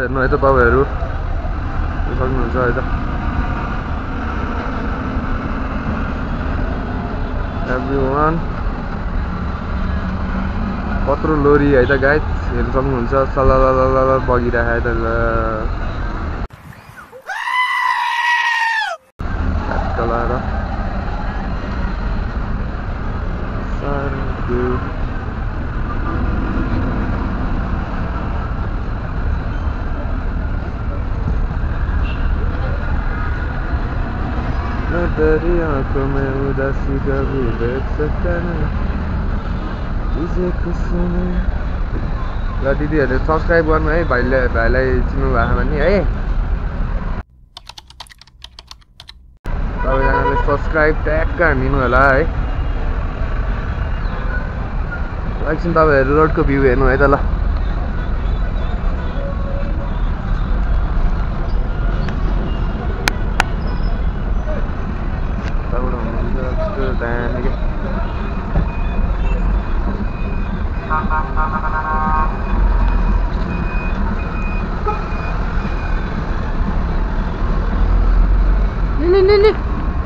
हेर्नु है त तपाईहरु सक्नुहुन्छ है त एभ्रीवन कत्रो लोरी है त गाइस हेर्न सक्नुहुन्छ सलललल बगिरहेको है त कलारा सार्दु तेरी आंखों में उदासी कभी देख सकता नहीं तुझे खुशी में ल दिदीहरुले सब्स्क्राइब गर्नु है भाइलाई चिन्नु भएको भने है तपाईहरुले सब्स्क्राइब ट्याग हान्दिनु होला है एकछिन तपाईहरु रोडको भ्यू हेर्नु है त ल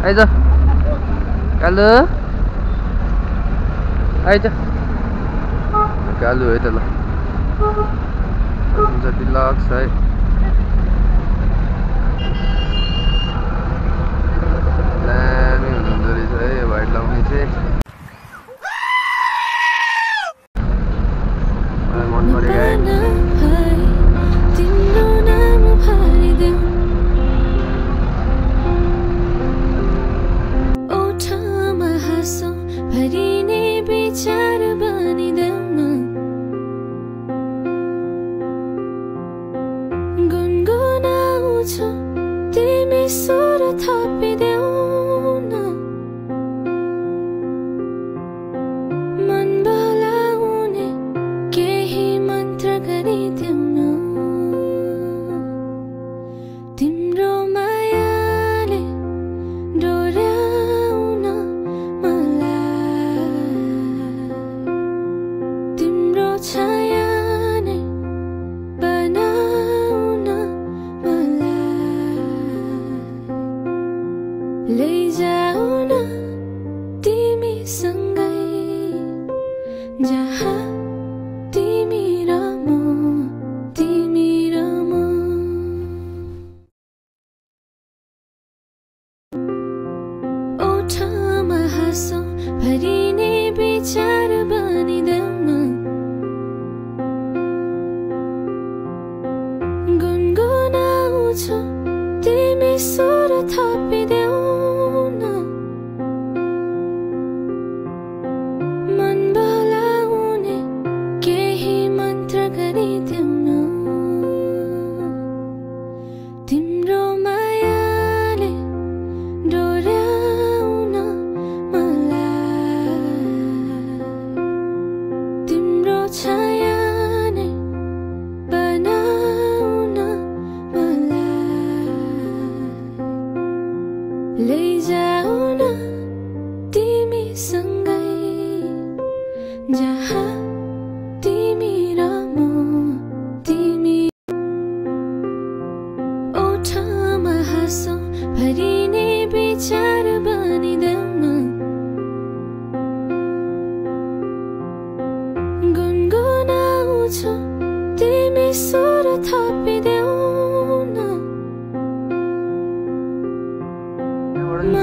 आइज कालु आइज कालु है त ल जति लक्स है दामी हुँदो रहेछ है यो भाइट लाउने चाहिँ मलाई मन पऱ्यो है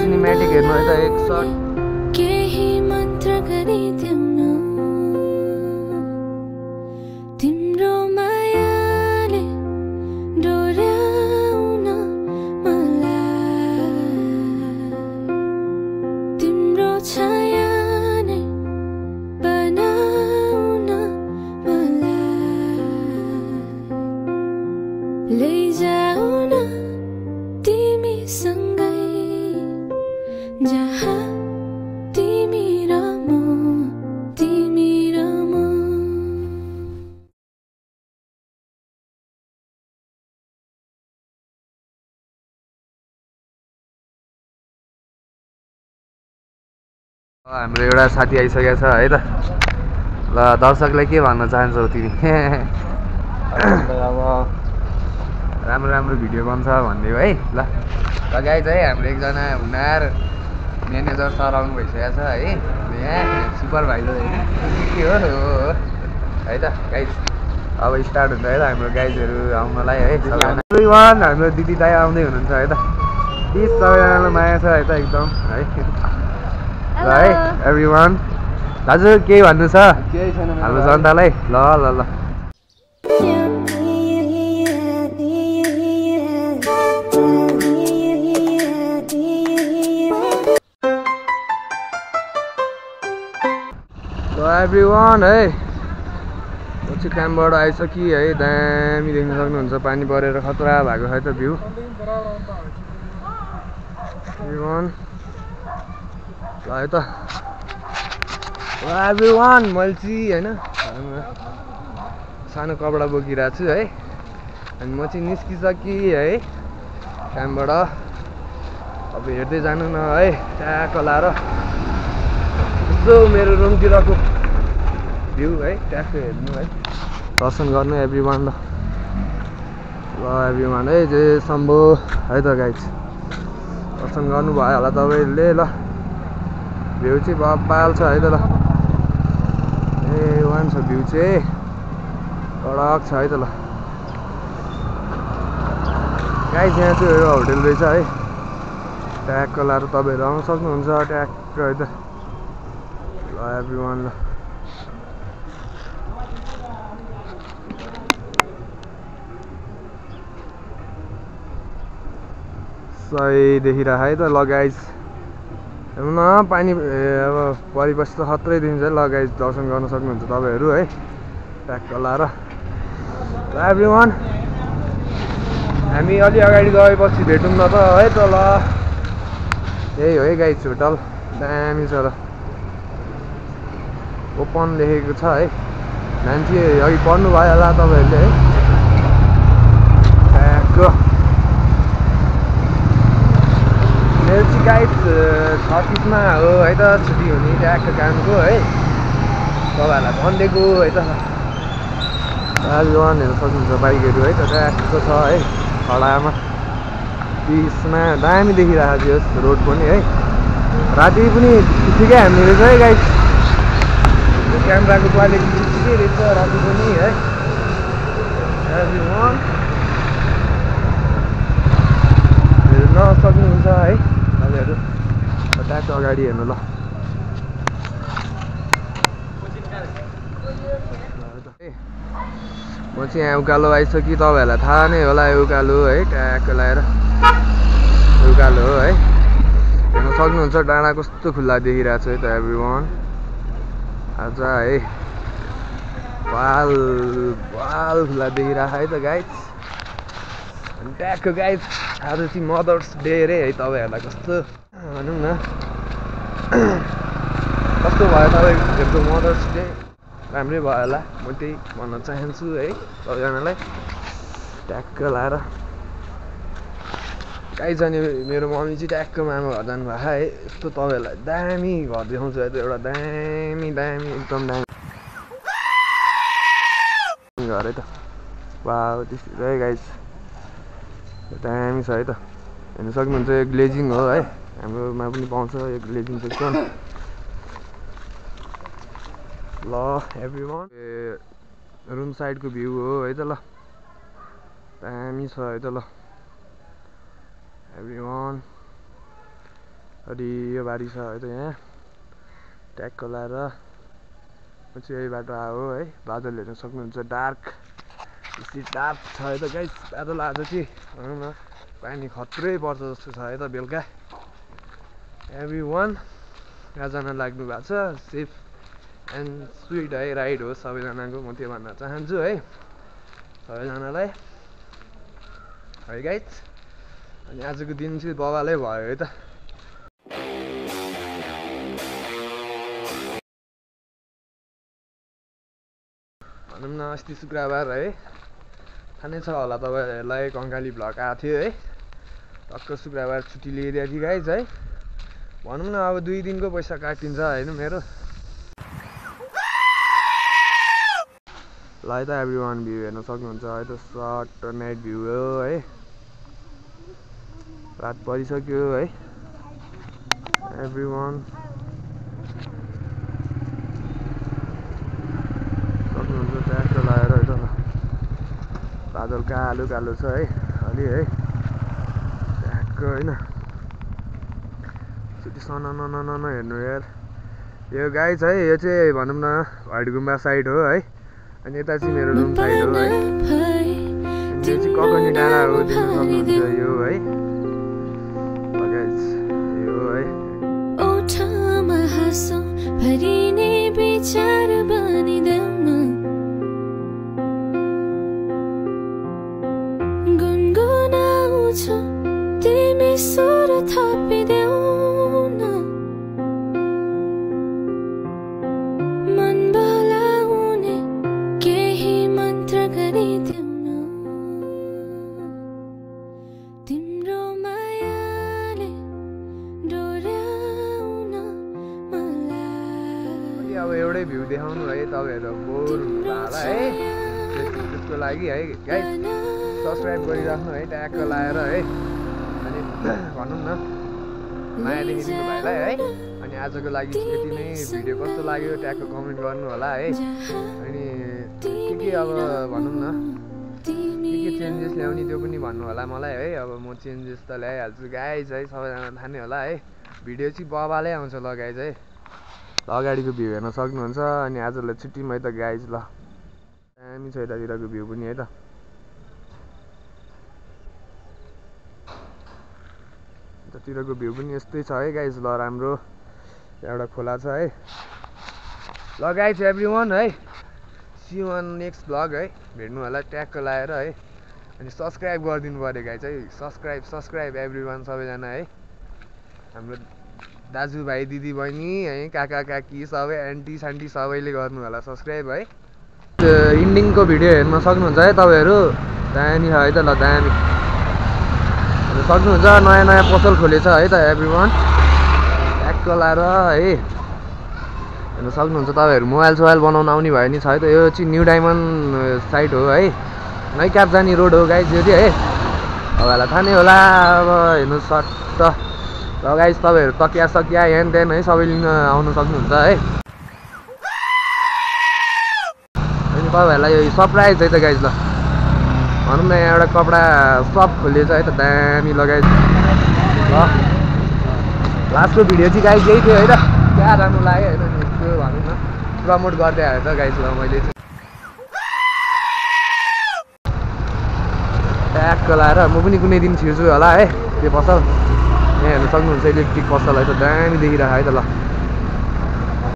सिनेमैटिक हेर्नु है त एक शट केही मन्त्र गरिदेऊ न तिम्रो मायाले डोर्याउन मलाई तिम्रो छाया नै बनाउन मलाई लैजाऊ न तिमीसँगै जहाँ तिमी र म हाम्रो एउटा साथी आइसकेको छ है त ल दर्शकलाई के भन्न चाहन्छौ तिमी अब राम्रो राम्रो भिडियो बन्छ भनिदियो है ल गाइज है हाम्रो एकजना हुनार म्यानेजर सर आउनु भइसकेको छ है यहाँ सुपरभाइजर होइन के हो है त गाइज अब स्टार्ट हुन्छ है त हाम्रो गाइजहरू आउनलाई है सबैजना हाम्रो दिदी दाइ आउँदै हुनुहुन्छ है त प्लिज सबैजनालाई माया छ है त एकदम है ल है एभ्रिवान दाजु केही भन्नु छ हाम्रो जनतालाई ल ल ल एभ्रिवान है पछि कामबाट आइसकि है दामी देख्न सक्नुहुन्छ पानी परेर खतरा भएको छ है त भ्यू एभ्रिवान ल है त एभ्रिवान मैले चाहिँ होइन सानो कपडा बोकिरहेको छु है अनि म चाहिँ निस्किसकेँ है कामबाट अब हेर्दै जानु न है ट्याक्क लाएर यसो मेरो रुमतिरको भ्यू है ट्याक्क हेर्नु है दर्शन गर्नु एभ्रिवान ल एभ्रिवान है जे सम्भो है त गाइज दर्शन गर्नुभयो होला तपाईँहरूले ल भ्यू चाहिँ बब्बाल छ है त ल ए वान छ भ्यू चाहिँ कडक छ है त ल गाइज यहाँ चाहिँ एउटा होटेल रहेछ है ट्याक्क लाएर तपाईँहरू आउन सक्नुहुन्छ ट्याक्क है त ल एभ्रिवान ल सही देखिरहेको है त ल गाइज हेर्नु न पानी अब परिपछि त खत्रै देखिन्छ है ल गाइज दर्शन गर्न सक्नुहुन्छ तपाईँहरू है ट्याक्क लाएर ल एभ्रिवान हामी अलि अगाडि गएपछि भेटौँ न त है त ल यही हो है गाइज होटल दामी छ र ओपन लेखेको छ है मान्छे अघि पढ्नु भयो होला तपाईँहरूले है ट्याक्क मेरो चाहिँ गाइड 36मा हो है त छुट्टी हुने ट्याक्क कामको है तपाईँहरूलाई भनिदिएको है त एभ्रिवान हेर्न सक्नुहुन्छ बाइकहरू है त ट्याक्क छ है खडामा बिचमा दामी देखिरहेको थियो रोड पनि है राति पनि ठिकै हान्ने रहेछ है गाइड क्यामेराको क्वालिटी ठिकै रहेछ राति पनि है एभ्रिवान हेर्न सक्नुहुन्छ है तपाईँहरू ट्याक्क अगाडि हेर्नु ल म चाहिँ यहाँ उकालो आइसकेँ तपाईँहरूलाई थाहा नै होला उकालो है ट्याक्क लगाएर उकालो हो है हेर्न सक्नुहुन्छ डाँडा कस्तो खुल्ला देखिरहेको छ है त एभ्रिवान आज है वाल खुल्ला देखिरहेको है त गाइज अनि ट्याक्क गाइज आज चाहिँ मदर्स डे रे है तपाईँहरूलाई कस्तो भनौँ न कस्तो भयो तपाईँहरूको मदर्स डे राम्रै भयो होला म त्यही भन्न चाहन्छु है सबैजनालाई ट्याक्क लाएर गाइज अनि मेरो मम्मी चाहिँ ट्याक्क मामा घर जानुभएको है यस्तो तपाईँहरूलाई दामी घर देखाउँछु है त एउटा दामी एकदम दामी घर है त वा त्यस्तो है गाइज दामी छ है त हेर्न सक्नुहुन्छ यो ग्लेजिङ हो है हाम्रोमा पनि पाउँछ यो ग्लेजिङ सेक्सन ल एभ्रिवान रुम साइडको भ्यू हो है त ल दामी छ है त ल एभ्रिवान अनि यो बारी छ है त यहाँ ट्याक्क लाएर पछि यही बाटो आयो है बादल हेर्न सक्नुहुन्छ डार्क बेसी डार्क छ है त गाइस बादल आज चाहिँ भनौँ न पानी खत्रै पर्छ जस्तो छ है त बेलुका एभ्रिवान यहाँ जान लाग्नु भएको छ सेफ एन्ड स्विट है राइड हो सबैजनाको म त्यो भन्न चाहन्छु है सबैजनालाई है गाइज अनि आजको दिन चाहिँ बवालै भयो है त भनौँ न अस्ति शुक्रबार है थाहा नै छ होला तपाईँहरूलाई कङ्काली भ्लग आएको थियो है टक्क शुक्रबार छुट्टी लिइदिएको थियो गाइज है भनौँ न अब 2 दिनको पैसा काटिन्छ होइन मेरो ल है त एभ्रीवान भ्यू हेर्न सक्नुहुन्छ है त सर्ट नाइट भ्यू हो है रात परिसक्यो है एभ्रीवान सक्नुहुन्छ ट्याक्क लगाएर है त बादल कालो कालो छ है अलि है ट्याक्क होइन सुटी सनन हेर्नु यार यो गाइज है यो चाहिँ भनौँ न हडगुम्बा साइड हो है अनि यता चाहिँ मेरो रुम साइड हो है अनि यो चाहिँ ककनी डाँडा हो देख्न सक्नुहुन्छ यो है गाइज यो है ओठमा हाँसो भरिने विचार बनिदेउन गुनगुनाउँछ तिमी सुर थपिदेऊ न मन बोलाउने केही मन्त्र गरिदेऊ न तिम्रो मायाले डोर्याउन मलाई अब एउटै भ्यू देखाउनु है तपाईँहरू बोर हुनु होला है त्यसको लागि है गाइज सब्सक्राइब गरिराख्नु है ट्याक्क लाएर है अनि भनौँ न माया देखिदिनु भाइलाई है अनि आजको लागि यति नै भिडियो कस्तो लाग्यो ट्याक्क कमेन्ट गर्नु होला है अनि के अब भनौँ न के चेन्जेस ल्याउने त्यो पनि भन्नु होला मलाई है अब म चेन्जेस त ल्याइहाल्छु गाइज है सबैजना थाहा नै होला है भिडियो चाहिँ बबालै आउँछ ल गाइज है ल अगाडिको भ्यू हेर्न सक्नुहुन्छ अनि आजलाई छुट्टीमा है त गाइज ल दामी छ यतातिरको भ्यू पनि है त यतातिरको भ्यू पनि यस्तै छ है गाइज ल राम्रो एउटा खोला छ है ल गाइज एभ्रीवान है see you on next vlog है भेट्नु होला ट्याक्क लाएर है अनि सब्सक्राइब गरिदिनु पऱ्यो गाइज है सब्सक्राइब एभ्रीवान सबैजना है हाम्रो दाजुभाइ दिदीबहिनी है काका काकी सबै आन्टी सान्टी सबैले गर्नु होला सब्सक्राइब है इन्डिङको भिडियो हेर्न सक्नुहुन्छ है तपाईँहरू दामी छ है त ल दामी सक्नुहुन्छ नयाँ नयाँ पसल खोलेछ है त एभ्रीवान ट्याक्क लाएर है हेर्न सक्नुहुन्छ तपाईँहरू मोबाइल सोबाइल बनाउन आउने भयो नि छ है त यो चाहिँ न्यू डायमन्ड साइड हो है नै क्याप जाने रोड हो गाइज यो चाहिँ है तपाईँहरूलाई थाहा नै होला अब हेर्नु सट्ट ल गाइज तपाईँहरू तकिया सकिया हेन देन है सबै लिन आउनु सक्नुहुन्छ है अनि तपाईँहरूलाई यो सरप्राइज है त गाइज ल भनौँ न यहाँ एउटा कपडा सप खोलिएछ है त दामी लगाइ ल लास्टको भिडियो चाहिँ गाइज यही थियो है त क्या राम्रो लाग्यो होइन त्यो भनौँ न प्रमोट गर्दै आयो त गाइज ल मैले चाहिँ ट्याक्क लाएर म पनि कुनै दिन छिर्छु होला है त्यो पसल यहाँ हेर्न सक्नुहुन्छ इलेक्ट्रिक पसल है त दामी देखिरहेको है त ल